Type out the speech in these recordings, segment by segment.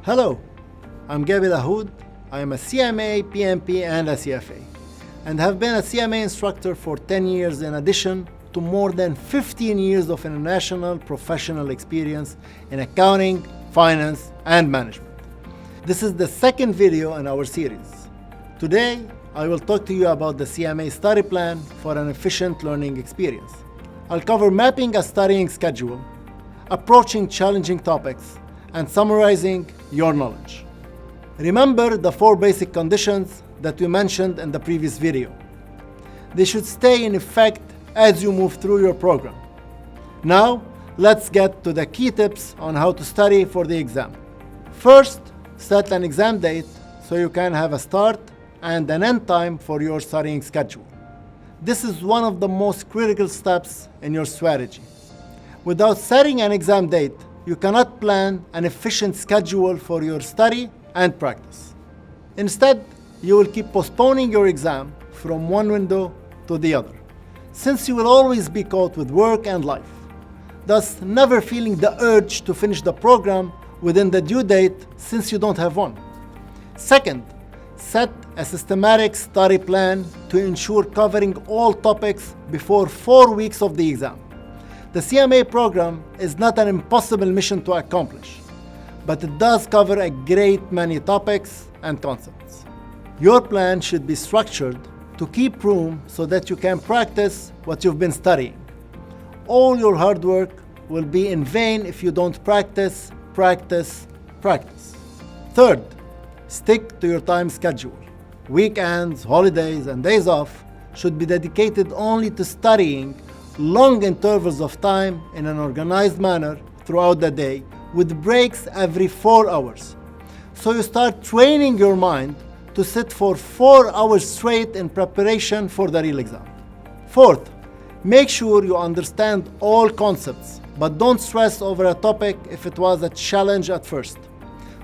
Hello, I'm Gaby Lahoud. I am a CMA, PMP, and a CFA, and have been a CMA instructor for 10 years in addition to more than 15 years of international professional experience in accounting, finance, and management. This is the second video in our series. Today, I will talk to you about the CMA study plan for an efficient learning experience. I'll cover mapping a studying schedule, approaching challenging topics, and summarizing your knowledge. Remember the 4 basic conditions that we mentioned in the previous video. They should stay in effect as you move through your program. Now, let's get to the key tips on how to study for the exam. First, set an exam date so you can have a start and an end time for your studying schedule. This is one of the most critical steps in your strategy. Without setting an exam date, you cannot plan an efficient schedule for your study and practice. Instead, you will keep postponing your exam from one window to the other, since you will always be caught with work and life, thus never feeling the urge to finish the program within the due date since you don't have one. Second, set a systematic study plan to ensure covering all topics before 4 weeks of the exam. The CMA program is not an impossible mission to accomplish, but it does cover a great many topics and concepts. Your plan should be structured to keep room so that you can practice what you've been studying. All your hard work will be in vain if you don't practice. Third, stick to your time schedule. Weekends, holidays, and days off should be dedicated only to studying long intervals of time in an organized manner throughout the day, with breaks every 4 hours. So you start training your mind to sit for 4 hours straight in preparation for the real exam. Fourth, make sure you understand all concepts, but don't stress over a topic if it was a challenge at first.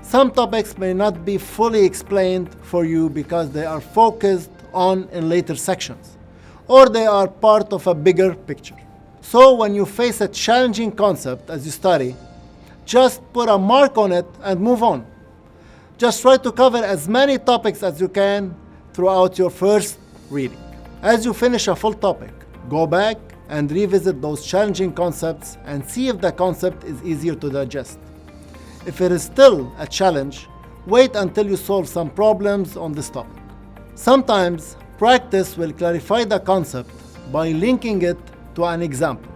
Some topics may not be fully explained for you because they are focused on in later sections, or they are part of a bigger picture. So when you face a challenging concept as you study, just put a mark on it and move on. Just try to cover as many topics as you can throughout your first reading. As you finish a full topic, go back and revisit those challenging concepts and see if the concept is easier to digest. If it is still a challenge, wait until you solve some problems on this topic. Sometimes, practice will clarify the concept by linking it to an example.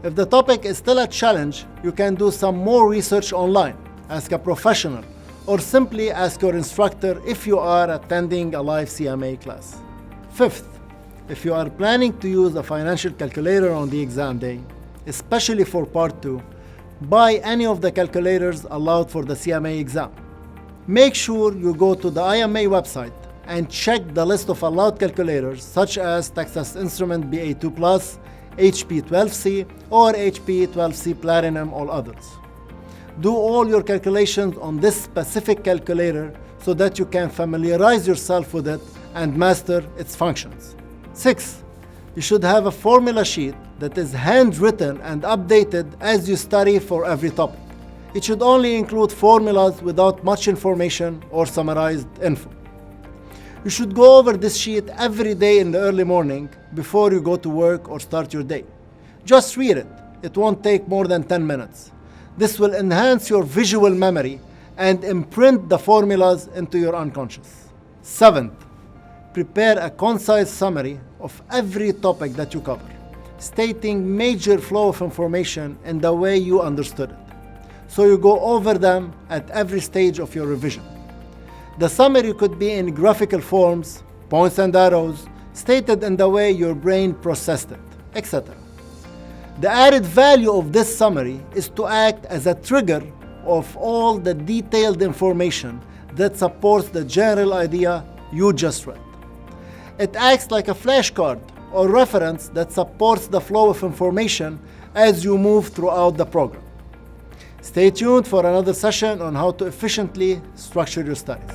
If the topic is still a challenge, you can do some more research online, ask a professional, or simply ask your instructor if you are attending a live CMA class. Fifth, if you are planning to use a financial calculator on the exam day, especially for Part 2, buy any of the calculators allowed for the CMA exam. Make sure you go to the IMA website and check the list of allowed calculators such as Texas Instrument BA2 Plus, HP 12C, or HP 12C Platinum, or others. Do all your calculations on this specific calculator so that you can familiarize yourself with it and master its functions. 6. You should have a formula sheet that is handwritten and updated as you study for every topic. It should only include formulas without much information or summarized info. You should go over this sheet every day in the early morning before you go to work or start your day. Just read it. It won't take more than 10 minutes. This will enhance your visual memory and imprint the formulas into your unconscious. 7th, prepare a concise summary of every topic that you cover, stating major flow of information in the way you understood it, so you go over them at every stage of your revision. The summary could be in graphical forms, points and arrows, stated in the way your brain processed it, etc. The added value of this summary is to act as a trigger of all the detailed information that supports the general idea you just read. It acts like a flashcard or reference that supports the flow of information as you move throughout the program. Stay tuned for another session on how to efficiently structure your studies.